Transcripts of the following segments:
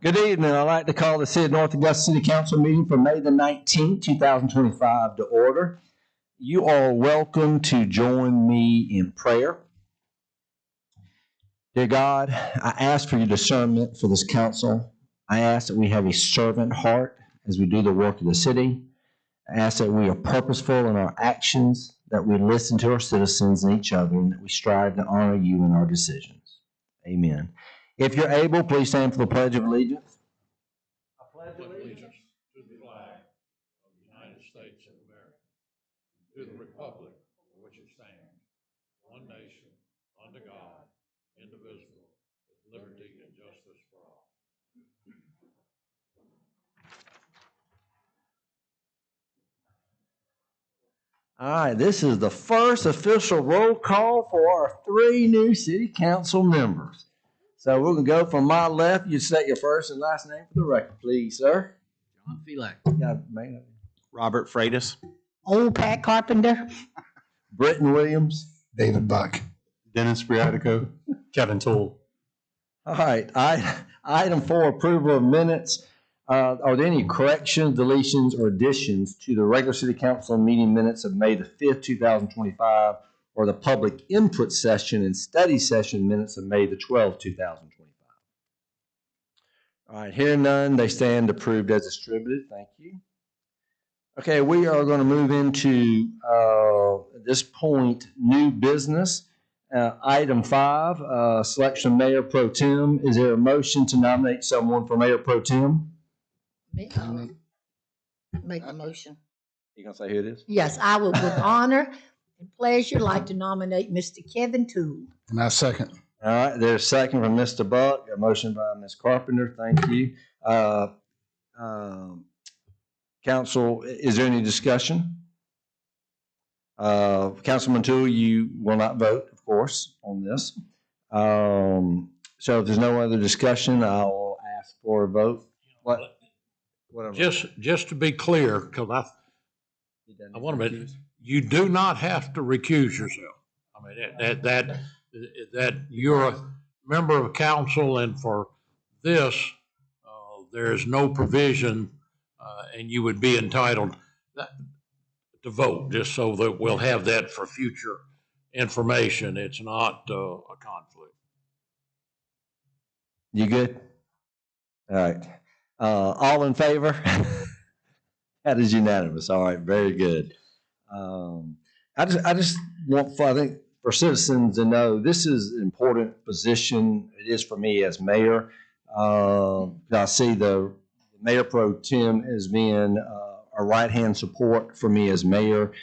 Good evening. I'd like to call the City of North Augusta City Council meeting for May the 19th, 2025 to order. You are welcome to join me in prayer. Dear God, I ask for your discernment for this council. I ask that we have a servant heart as we do the work of the city. I ask that we are purposeful in our actions, that we listen to our citizens and each other, and that we strive to honor you in our decisions. Amen. If you're able, please stand for the Pledge of Allegiance. I pledge allegiance to the flag of the United States of America, to the republic for which it stands, one nation, under God, indivisible, with liberty and justice for all. All right, this is the first official roll call for our 3 new city council members. So we're going to go from my left. You state your first and last name for the record, please, sir. John Felak. Robert Freitas. Old Pat Carpenter. Britton Williams. David Buck. Dennis Briatico. Kevin Toole. All right, item 4, approval of minutes. Are there any corrections, deletions, or additions to the regular city council meeting minutes of May the 5th, 2025, or the public input session and study session minutes of May the 12th, 2025? All right, hearing none, they stand approved as distributed. Thank you. Okay, we are going to move into, at this point, new business. Item 5, selection of Mayor Pro Tem. Is there a motion to nominate someone for Mayor Pro Tem? Make a motion. You gonna say who it is? Yes, I would with honor and pleasure like to nominate Mr. Kevin Toole. And I second. All right, there's a second from Mr. Buck, a motion by Ms. Carpenter. Thank you. Council, is there any discussion? Councilman Toole, you will not vote, of course, on this. So if there's no other discussion, I'll ask for a vote. What? Just to be clear, because I want to admit, you do not have to recuse yourself. I mean, that you're a member of council, and for this, there is no provision, and you would be entitled to vote, just so that we'll have that for future information. It's not a conflict. You good? All right. All in favor? That is unanimous. All right, very good. I just want, I think, for citizens to know this is an important position. It is for me as mayor. I see the Mayor Pro Tem as being a right-hand support for me as mayor.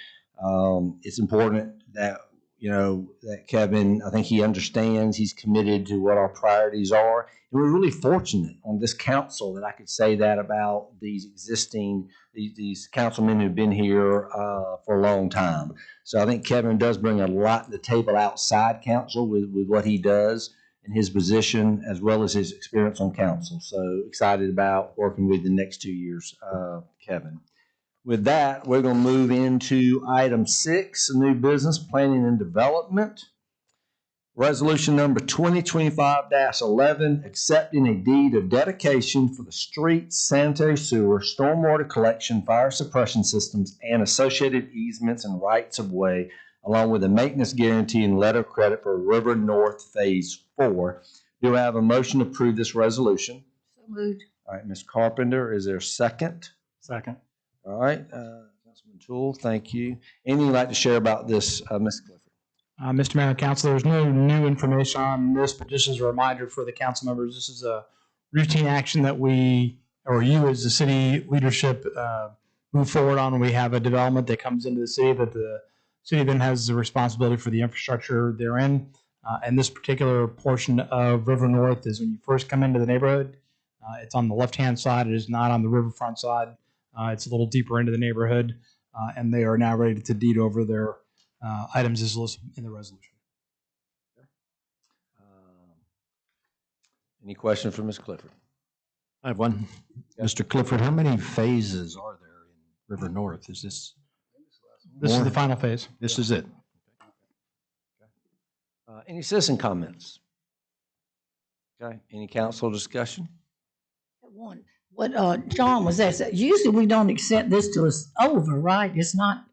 It's important that, that Kevin, I think he understands, he's committed to what our priorities are. And we're really fortunate on this council that I could say that about these councilmen who've been here for a long time. So I think Kevin does bring a lot to the table outside council with what he does in his position, as well as his experience on council. So excited about working with the next 2 years, Kevin. With that, we're going to move into item 6, new business planning and development. Resolution number 2025-11, accepting a deed of dedication for the streets, sanitary sewer, stormwater collection, fire suppression systems, and associated easements and rights of way, along with a maintenance guarantee and letter of credit for River North Phase 4. Do I have a motion to approve this resolution? So moved. All right, Ms. Carpenter, is there a second? Second. All right, Councilman Toole, thank you. Anything you'd like to share about this, Ms. Clifford? Mr. Mayor and Council, there's no new information on this, but just as a reminder for the council members, this is a routine action that we, or you as the city leadership, move forward on when we have a development that comes into the city that the city then has the responsibility for the infrastructure therein. And this particular portion of River North is when you first come into the neighborhood. It's on the left-hand side. It is not on the riverfront side. It's a little deeper into the neighborhood, and they are now ready to deed over their items as listed in the resolution. Any questions for Ms. Clifford? I have one. Mr. Clifford, how many phases are there in River North? Is this? This is the final phase. This is it. Any citizen comments? Okay, any council discussion? one, what John was asking, usually we don't accept this till it's over, right? It's not,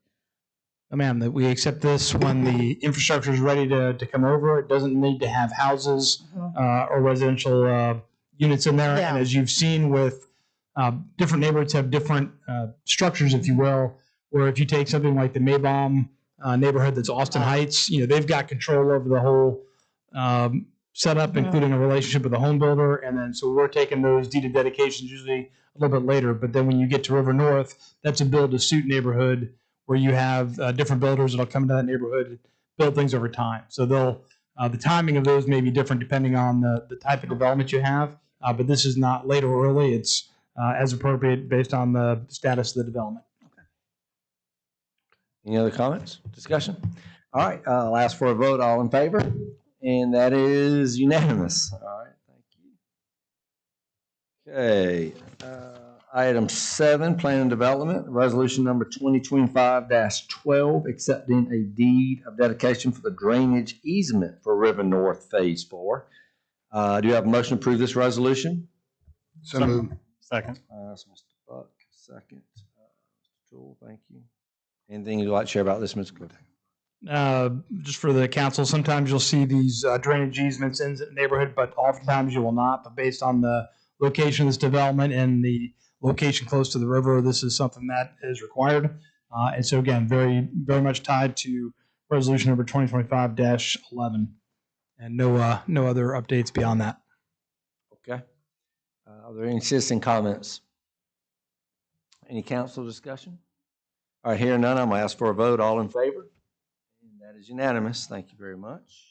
Oh, ma'am, that we accept this when the infrastructure is ready to come over. It doesn't need to have houses or residential units in there. Yeah. And as you've seen with different neighborhoods have different structures, if you will, where if you take something like the Maybaum neighborhood that's Austin Heights, they've got control over the whole setup, including a relationship with the home builder. And then so we're taking those deeded dedications usually a little bit later. But then when you get to River North, that's a build-to-suit neighborhood where you have different builders that'll come into that neighborhood, build things over time. So the timing of those may be different depending on the type of development you have, but this is not late or early. It's as appropriate based on the status of the development. Any other comments, discussion? All right, I'll ask for a vote. All in favor? And that is unanimous. All right, thank you. Okay, item 7, Plan and Development, Resolution number 2025-12, accepting a deed of dedication for the drainage easement for River North Phase 4. Do you have a motion to approve this resolution? So moved. Second. That's Mr. Buck, second. Mr. Toole, thank you. Anything you'd like to share about this, Mr. Cliff? Just for the council, sometimes you'll see these drainage easements in the neighborhood, but oftentimes you will not. But based on the location of this development and the location close to the river, this is something that is required. And so again, very, very much tied to resolution number 2025-11, and no other updates beyond that. Okay. Are there any citizen comments? Any council discussion? All right, hearing none, I'm going to ask for a vote. All in favor? And that is unanimous. Thank you very much.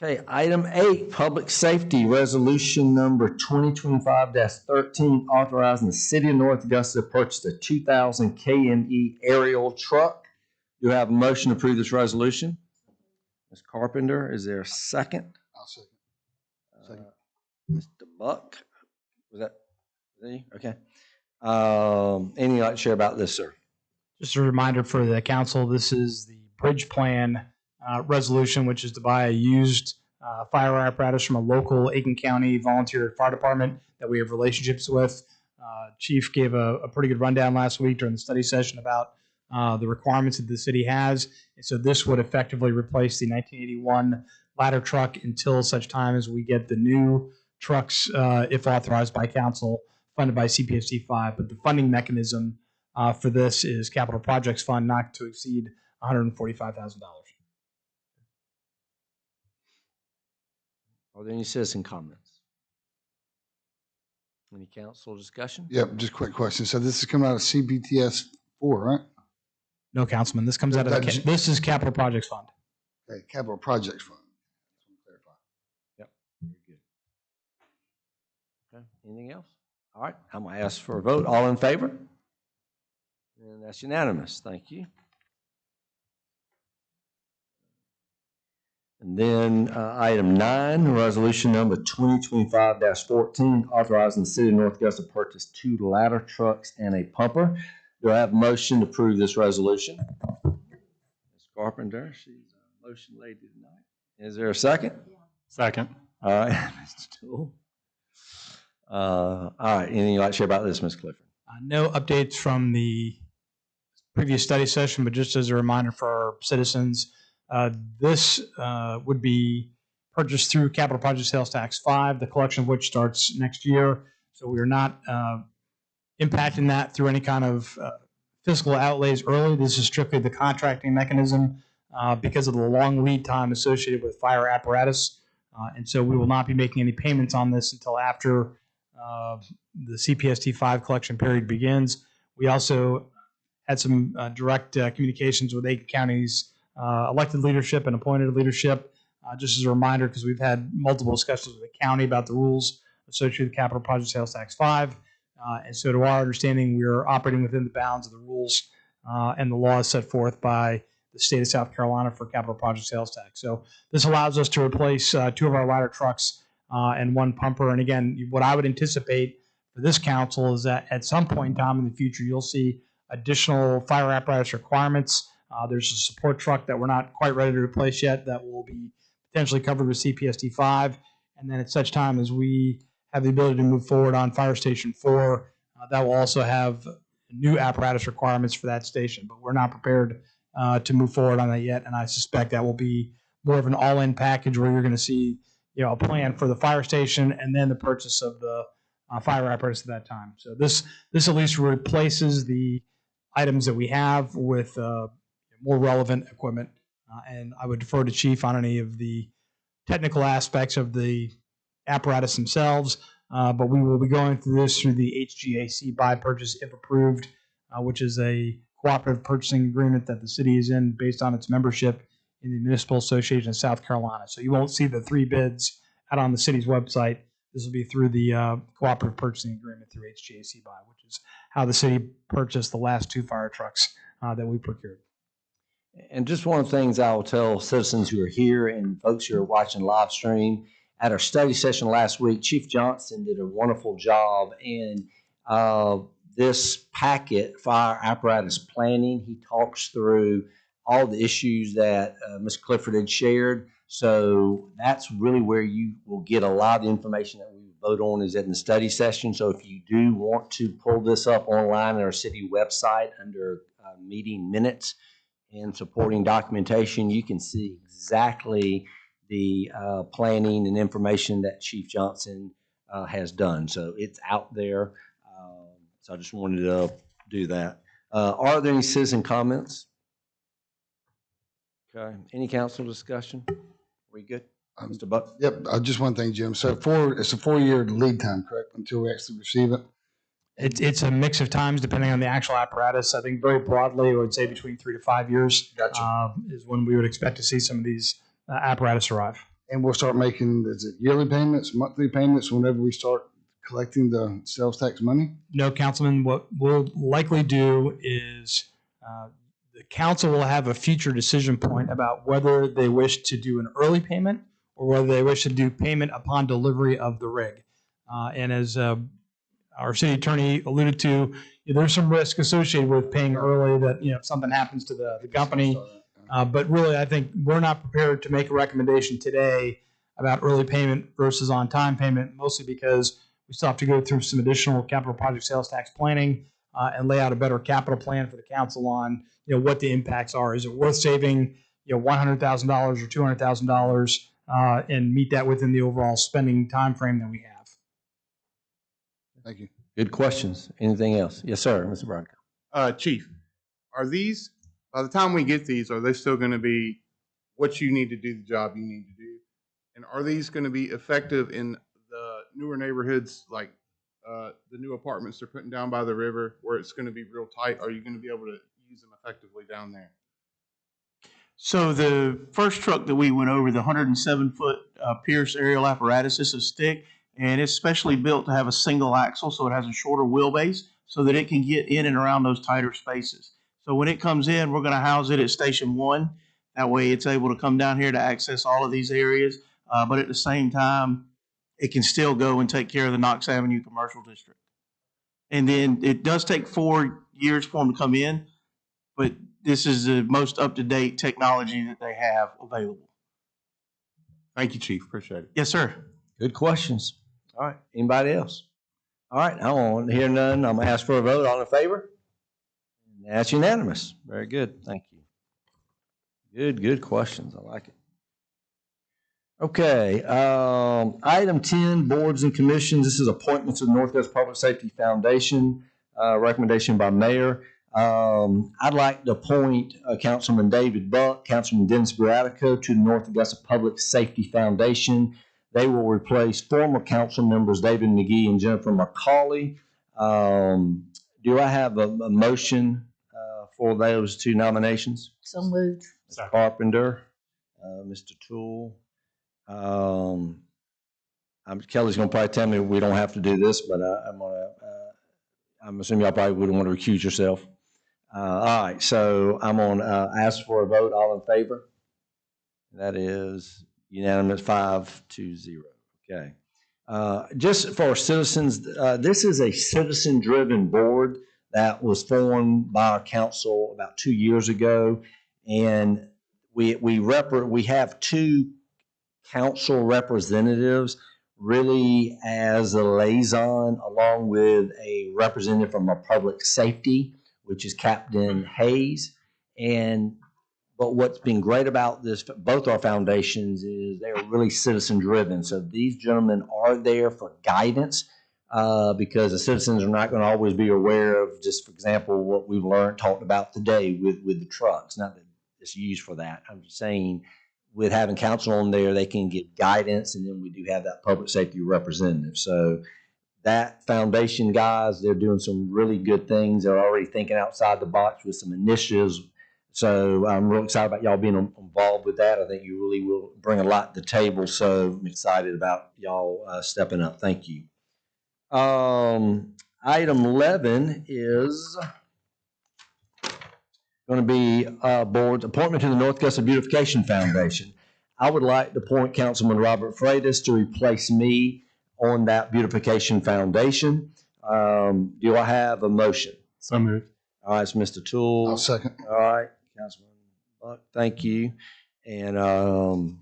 Okay, item 8, Public Safety Resolution number 2025-13, authorizing the City of North Augusta to purchase a 2000 KME aerial truck. Do you have a motion to approve this resolution? Ms. Carpenter, is there a second? I'll second. Mr. Buck, was that you? Okay. Anything you'd like to share about this, sir? Just a reminder for the council, this is the bridge plan resolution, which is to buy a used fire apparatus from a local Aiken County volunteer fire department that we have relationships with. Chief gave a pretty good rundown last week during the study session about the requirements that the city has. And so this would effectively replace the 1981 ladder truck until such time as we get the new trucks, if authorized by council, funded by CPSD 5. But the funding mechanism for this is Capital Projects Fund, not to exceed $145,000. Are there any citizen comments? Any council discussion? Yep, just a quick question. So this is coming out of CBTS 4, right? No, Councilman, this comes out of, this is Capital Projects Fund. Okay, Capital Projects Fund. Just want to clarify. Yep, very good. Okay, anything else? All right, I'm going to ask for a vote. All in favor? And that's unanimous. Thank you. And then item 9, resolution number 2025-14, authorizing the City of North Augusta to purchase 2 ladder trucks and a pumper. Do I have a motion to approve this resolution? Ms. Carpenter, she's a motion lady tonight. Is there a second? Second. All right, Mr. Toole. All right, anything you'd like to share about this, Ms. Clifford? No updates from the previous study session, but just as a reminder for our citizens, this would be purchased through Capital Project Sales Tax 5, the collection of which starts next year. So we are not impacting that through any kind of fiscal outlays early. This is strictly the contracting mechanism because of the long lead time associated with fire apparatus. And so we will not be making any payments on this until after the CPST 5 collection period begins. We also had some direct communications with Aiken County's elected leadership and appointed leadership. Just as a reminder, because we've had multiple discussions with the county about the rules associated with Capital Project Sales Tax 5. And so to our understanding, we are operating within the bounds of the rules and the laws set forth by the state of South Carolina for Capital Project Sales Tax. So this allows us to replace 2 of our ladder trucks and 1 pumper. And again, what I would anticipate for this council is that at some point in time in the future, you'll see additional fire apparatus requirements. There's a support truck that we're not quite ready to replace yet that will be potentially covered with CPSD 5. And then at such time as we have the ability to move forward on Fire Station 4, that will also have new apparatus requirements for that station. But we're not prepared to move forward on that yet, and I suspect that will be more of an all-in package where you're going to see, a plan for the fire station and then the purchase of the fire apparatus at that time. So this at least replaces the items that we have with more relevant equipment. And I would defer to Chief on any of the technical aspects of the apparatus themselves, but we will be going through this through the HGAC buy purchase if approved, which is a cooperative purchasing agreement that the city is in based on its membership in the Municipal Association of South Carolina. So you won't see the 3 bids out on the city's website. This will be through the cooperative purchasing agreement through HGAC buy, which is how the city purchased the last 2 fire trucks that we procured. And just one of the things I will tell citizens who are here and folks who are watching live stream, at our study session last week, Chief Johnson did a wonderful job in this packet, fire apparatus planning. He talks through all the issues that Ms. Clifford had shared. So that's really where you will get a lot of the information that we vote on is in the study session. So if you do want to pull this up online on our city website under meeting minutes and supporting documentation, you can see exactly the planning and information that Chief Johnson has done. So it's out there. So I just wanted to do that. Are there any citizen comments? Okay. Any council discussion? We good? Mr. Buck? Yep, just one thing, Jim. So it's a 4-year lead time, correct, until we actually receive it? It's a mix of times depending on the actual apparatus. I think very broadly, I would say between 3 to 5 years is when we would expect to see some of these apparatus arrive. And we'll start making, is it yearly payments, monthly payments, whenever we start collecting the sales tax money? No, Councilman, what we'll likely do is the council will have a future decision point about whether they wish to do an early payment or whether they wish to do payment upon delivery of the rig. And as our city attorney alluded to, there's some risk associated with paying early that, if something happens to the company. But really, I think we're not prepared to make a recommendation today about early payment versus on-time payment, mostly because we still have to go through some additional capital project sales tax planning and lay out a better capital plan for the council on, what the impacts are. Is it worth saving, $100,000 or $200,000 and meet that within the overall spending timeframe that we have? Thank you. Good questions. Anything else? Yes, sir, Mr. Bronco. Chief, are these, by the time we get these, are they still going to be what you need to do the job you need to do? And are these going to be effective in the newer neighborhoods, like the new apartments they're putting down by the river where it's going to be real tight? Are you going to be able to use them effectively down there? So the first truck that we went over, the 107-foot Pierce aerial apparatus, is a stick, and it's specially built to have a single axle, so it has a shorter wheelbase so that it can get in and around those tighter spaces. So when it comes in, we're going to house it at Station 1. That way it's able to come down here to access all of these areas, but at the same time, it can still go and take care of the Knox Avenue Commercial District. And then it does take 4 years for them to come in, but this is the most up-to-date technology that they have available. Thank you, Chief. Appreciate it. Yes, sir. Good questions. All right. Anybody else? All right. I won't hear none. I'm going to ask for a vote. All in favor? That's unanimous. Very good. Thank you. Good questions. I like it. Okay. Item 10, boards and commissions. This is appointments of the Northwest Public Safety Foundation. Recommendation by mayor. I'd like to appoint Councilman David Buck, Councilman Dennis Baratico to the North Augusta Public Safety Foundation. They will replace former council members David McGee and Jennifer McCauley. Do I have a motion for those 2 nominations? So moved. Mr. Carpenter, Mr. Toole. Kelly's going to probably tell me we don't have to do this, but I'm assuming y'all probably wouldn't want to recuse yourself. All right, so I'm going to ask for a vote. All in favor? That is unanimous, 5-0. Okay. Just for citizens, this is a citizen-driven board that was formed by our council about 2 years ago, and we have 2 council representatives really as a liaison along with a representative from our public safety, which is Captain Hayes. But what's been great about this, both our foundations, is they're really citizen driven. So these gentlemen are there for guidance because the citizens are not going to always be aware of, just for example, what we've talked about today with the trucks. Not that it's used for that. I'm just saying with having council on there, they can give guidance, and then we do have that public safety representative. So that foundation guys, they're doing some really good things. They're already thinking outside the box with some initiatives. So I'm real excited about y'all being involved with that. I think you really will bring a lot to the table. So I'm excited about y'all stepping up. Thank you. Item 11 is going to be board's appointment to the North Augusta Beautification Foundation. I would like to appoint Councilman Robert Freitas to replace me on that beautification foundation. Do I have a motion? So moved. All right, it's Mr. Toole. I'll second. All right, Councilman Buck, thank you. And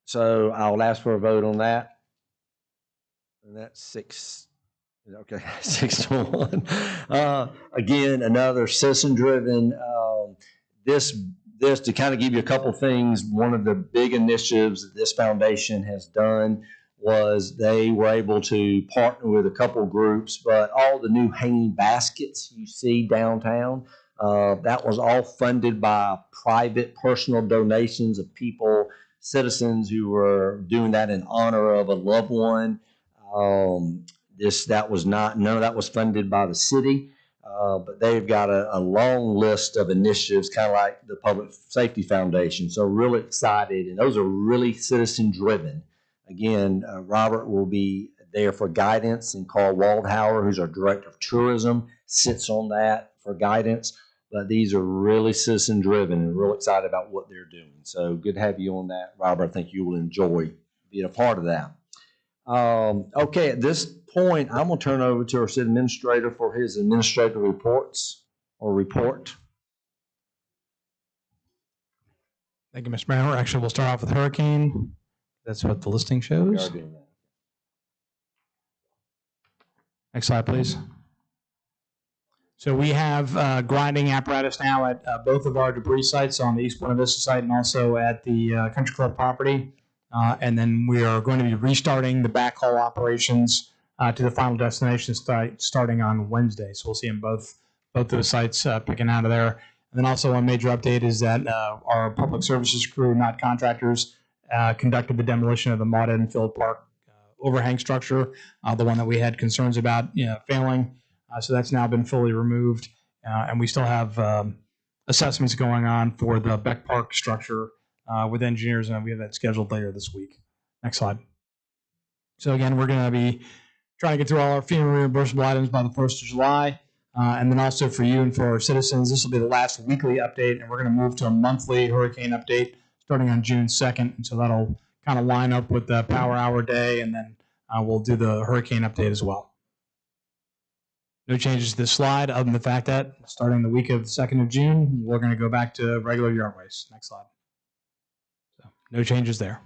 so I'll ask for a vote on that. And that's 6, okay, 6-1. Again, another citizen-driven, this to kind of give you a couple things, one of the big initiatives that this foundation has done was they were able to partner with a couple groups, but all the new hanging baskets you see downtown, that was all funded by private personal donations of people, citizens who were doing that in honor of a loved one. None of that was funded by the city, but they've got a long list of initiatives, kind of like the Public Safety Foundation. So really excited, and those are really citizen driven. Again, Robert will be there for guidance, and Carl Waldhauer, who's our Director of Tourism, sits on that for guidance. But these are really citizen driven, and real excited about what they're doing. So good to have you on that, Robert. I think you will enjoy being a part of that. Okay, at this point, I'm going to turn over to our city administrator for his administrative reports or report. Thank you, Mr. Mayor. Actually, we'll start off with hurricane. That's what the listing We shows. are doing that. Next slide, please. So we have grinding apparatus now at both of our debris sites on the East Buena Vista site and also at the Country Club property. And then we are going to be restarting the backhaul operations to the final destination site starting on Wednesday. So we'll see them both those sites picking out of there. And then also one major update is that our public services crew, not contractors, conducted the demolition of the Maud Edenfield Park overhang structure, the one that we had concerns about failing. So that's now been fully removed. And we still have assessments going on for the Beck Park structure with engineers, and we have that scheduled later this week. Next slide. So again, we're going to be trying to get through all our FEMA reimbursable items by the 1st of July. And then also for you and for our citizens, this will be the last weekly update, and we're going to move to a monthly hurricane update starting on June 2nd. And so that'll kind of line up with the Power Hour Day, and then we'll do the hurricane update as well. No changes to this slide other than the fact that starting the week of the 2nd of June, we're going to go back to regular yardways. Next slide. So no changes there.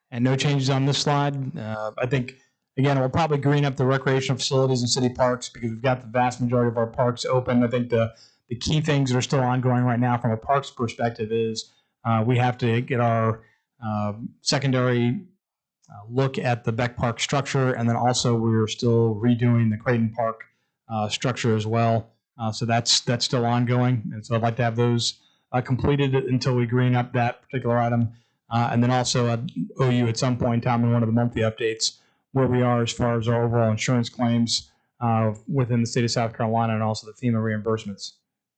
And no changes on this slide. I think, again, we'll probably green up the recreational facilities and city parks because we've got the vast majority of our parks open. I think the key things that are still ongoing right now from a parks perspective is we have to get our secondary look at the Beck Park structure, and then also we're still redoing the Creighton Park structure as well. So that's still ongoing, and so I'd like to have those completed until we green up that particular item. And then also owe you at some point in time in one of the monthly updates where we are as far as our overall insurance claims within the state of South Carolina and also the FEMA reimbursements.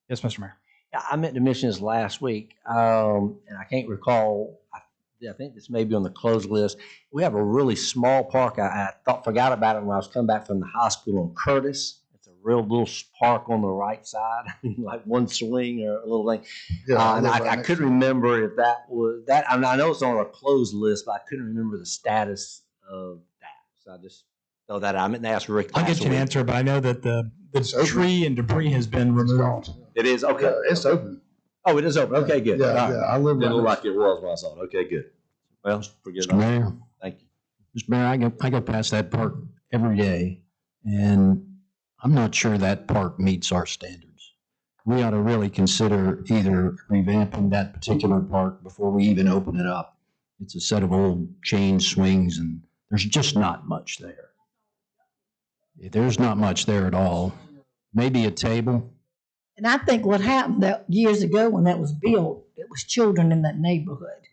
Yes, Mr. Mayor. Yeah, I met the missions last week, and I can't recall. I think this may be on the closed list. We have a really small park. I forgot about it when I was coming back from the hospital on Curtis. It's a real little park on the right side, like one swing or a little thing. Yeah, And I couldn't remember if that was that. I mean, I know it's on a closed list, but I couldn't remember the status of that. So I just throw that out. I meant to ask Rick. I'll get you an answer, but I know that the tree and debris has been removed. It is okay. Yeah, it's open. Oh, it is open. Okay, good. Yeah, All right. yeah, I live Didn't look right like it was when I saw it. Okay, good. Well, forget Mr. about it. Mayor, Thank you. Mr. Mayor, I go past that park every day, and I'm not sure that park meets our standards. We ought to really consider either revamping that particular park before we even open it up. It's a set of old chain swings, and there's just not much there. There's not much there at all. Maybe a table. And I think what happened that years ago when that was built, it was children in that neighborhood.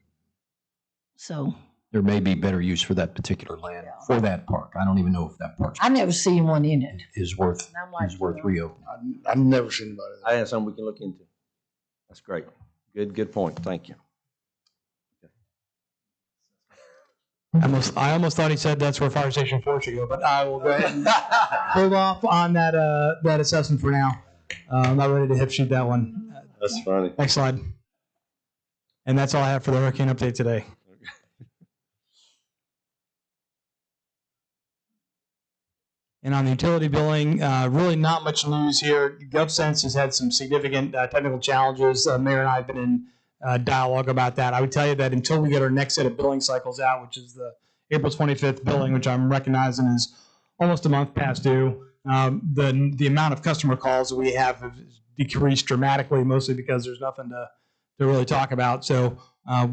So There may be better use for that particular land for that park. I don't even know if that park I never seen one in it. is worth And I'm like, reopening. I've never seen anybody there. I have something we can look into. That's great. Good point. Thank you. I almost thought he said that's where Fire Station 4 should go, but I will go ahead and hold off on that, that assessment for now. I'm not ready to hip shoot that one. That's funny. Next slide. And that's all I have for the hurricane update today. And on the utility billing, really not much news here. GovSense has had some significant technical challenges. Mayor and I have been in dialogue about that. I would tell you that until we get our next set of billing cycles out, which is the April 25th billing, which I'm recognizing is almost a month past due, the amount of customer calls that we have decreased dramatically, mostly because there's nothing to really talk about. So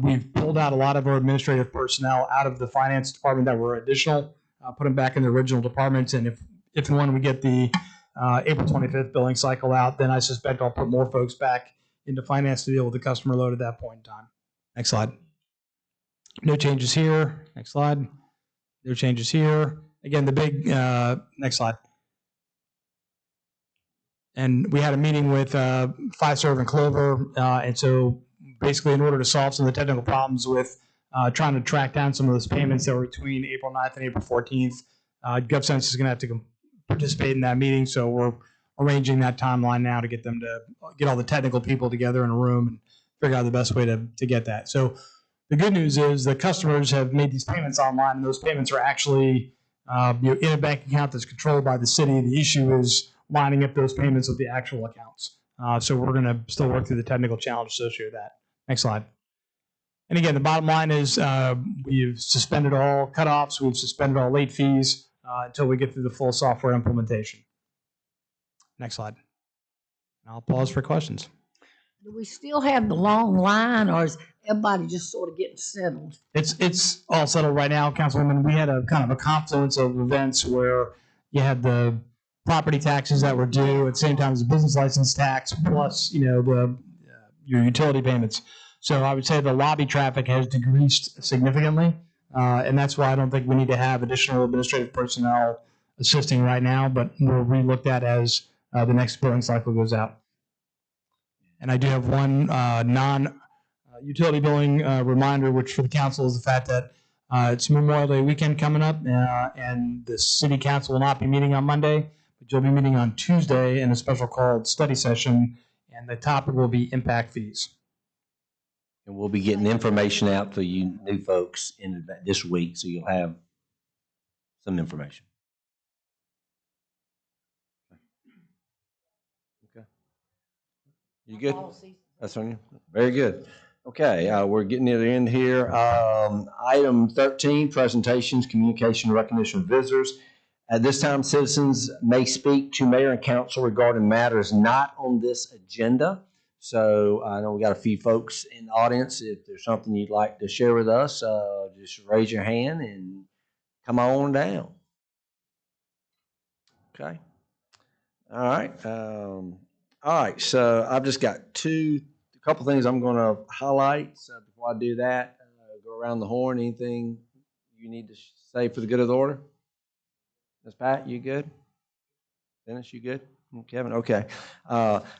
we've pulled out a lot of our administrative personnel out of the finance department that were additional, put them back in the original departments. And if and when we get the April 25th billing cycle out, then I suspect I'll put more folks back into finance to deal with the customer load at that point in time. Next slide. No changes here. Next slide. No changes here. Again, the big, next slide. And we had a meeting with Fiserv and Clover. And so basically in order to solve some of the technical problems with trying to track down some of those payments that were between April 9th and April 14th, GovSense is going to have to participate in that meeting. So we're arranging that timeline now to get them to get all the technical people together in a room and figure out the best way to get that. So the good news is the customers have made these payments online, and those payments are actually in a bank account that's controlled by the city. The issue is lining up those payments with the actual accounts. So we're going to still work through the technical challenge associated with that. Next slide. And again, the bottom line is we've suspended all cutoffs. We've suspended all late fees until we get through the full software implementation. Next slide. I'll pause for questions. do we still have the long line, or is everybody just sort of getting settled? It's all settled right now, Councilwoman. We had a kind of a confluence of events where you had the property taxes that were due at the same time as the business license tax, plus your utility payments. So I would say the lobby traffic has decreased significantly, and that's why I don't think we need to have additional administrative personnel assisting right now, but we'll re-look at as the next billing cycle goes out. And I do have one non-utility billing reminder, which for the council is the fact that it's Memorial Day weekend coming up, and the city council will not be meeting on Monday, but you'll be meeting on Tuesday in a special called study session, and the topic will be impact fees. And we'll be getting information out to you new folks in this week, so you'll have some information. Okay. You good? That's on you. Very good. Okay, we're getting near the end here. Item 13, presentations, communication, recognition of visitors. At this time, citizens may speak to mayor and council regarding matters not on this agenda. So I know we got a few folks in the audience. If there's something you'd like to share with us, just raise your hand and come on down. Okay. All right. All right. So I've just got a couple things I'm going to highlight. So before I do that, go around the horn. Anything you need to say for the good of the order? Ms. Pat, you good? Dennis, you good? Kevin, okay.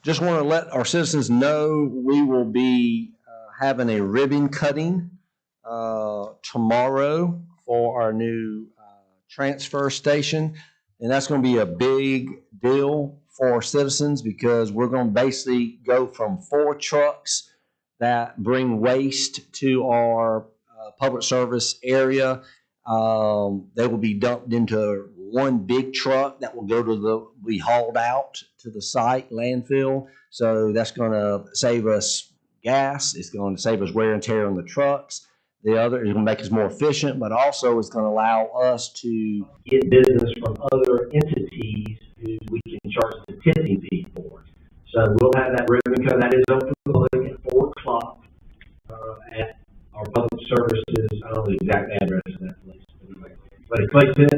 Just want to let our citizens know we will be having a ribbon cutting tomorrow for our new transfer station. And that's going to be a big deal for our citizens because we're going to basically go from 4 trucks that bring waste to our public service area. They will be dumped into one big truck that will be hauled out to the site landfill. So that's going to save us gas. It's going to save us wear and tear on the trucks. The other is going to make us more efficient, but also it's going to allow us to get business from other entities who we can charge the tipping fee for. So we'll have that ribbon cutting. That is open to the public at 4 o'clock at our public services. I don't know the exact address of that place. But it's Clayton.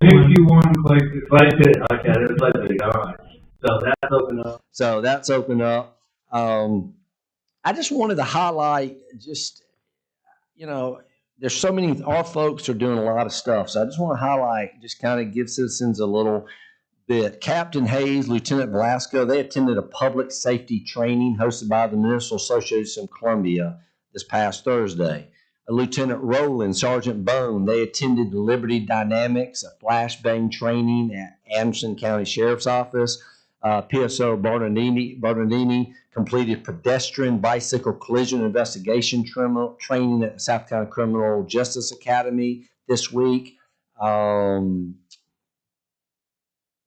61 Clayton. Clayton. Okay, it's Clayton. All right. So that's open up. So that's open up. I just wanted to highlight just, you know, there's so many, our folks are doing a lot of stuff. So I just want to highlight, just kind of give citizens a little bit. Captain Hayes, Lieutenant Velasco, they attended a public safety training hosted by the Municipal Association of Columbia this past Thursday. Lieutenant Rowland, Sergeant Bone, they attended the Liberty Dynamics, a flashbang training at Anderson County Sheriff's Office. PSO Bernardini completed pedestrian bicycle collision investigation training at the South Carolina Criminal Justice Academy this week.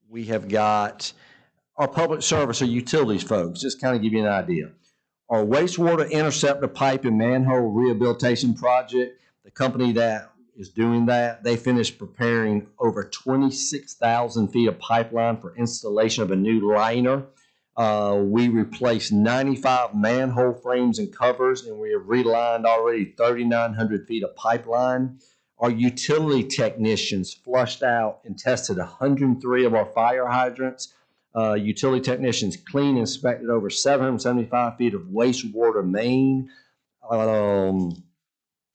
We have got our public service or utilities folks, just kind of give you an idea. Our wastewater interceptor pipe and manhole rehabilitation project, the company that is doing that, they finished preparing over 26,000 feet of pipeline for installation of a new liner. We replaced 95 manhole frames and covers, and we have relined already 3,900 feet of pipeline. Our utility technicians flushed out and tested 103 of our fire hydrants. Utility technicians cleaned and inspected over 775 feet of wastewater main.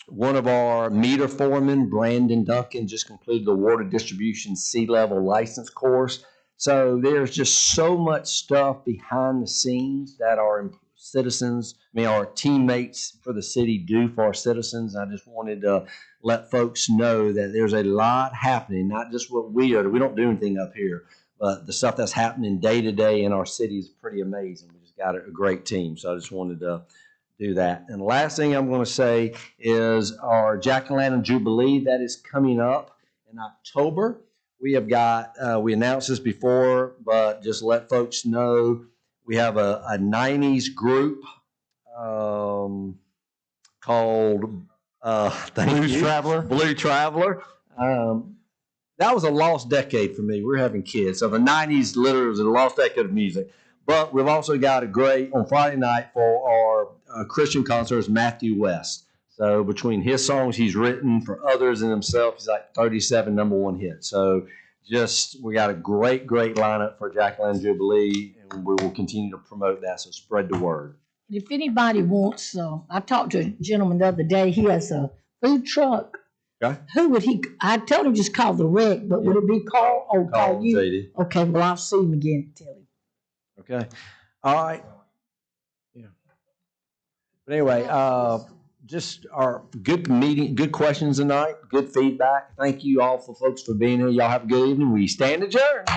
One of our meter foremen, Brandon Duncan, just completed the water distribution C-level license course. So there's just so much stuff behind the scenes that our citizens, our teammates for the city do for our citizens. I just wanted to let folks know that there's a lot happening, not just what we are. We don't do anything up here, but the stuff that's happening day to day in our city is pretty amazing. We just got a great team. So I just wanted to do that. And the last thing I'm going to say is our Jack-o'-lantern Jubilee that is coming up in October. We have got, we announced this before, but just let folks know we have a 90s group called Blue Traveler. Blue Traveler. That was a lost decade for me. We're having kids. So the 90s literally was a lost decade of music. But we've also got a great, on Friday night for our Christian concerts, Matthew West. So between his songs he's written for others and himself, he's like 37 #1 hits. So just, we got a great, great lineup for Jack-o'-lantern Jubilee, and we will continue to promote that. So spread the word. If anybody wants, I talked to a gentleman the other day. He has a food truck. Okay. Who would he? I told him just call the rec, but would it be Carl or call you? JD. Okay, well I'll see him again and tell him. Okay. All right. Yeah. But anyway, just our good meeting, good questions tonight, good feedback. Thank you all for folks for being here. Y'all have a good evening. We stand adjourned.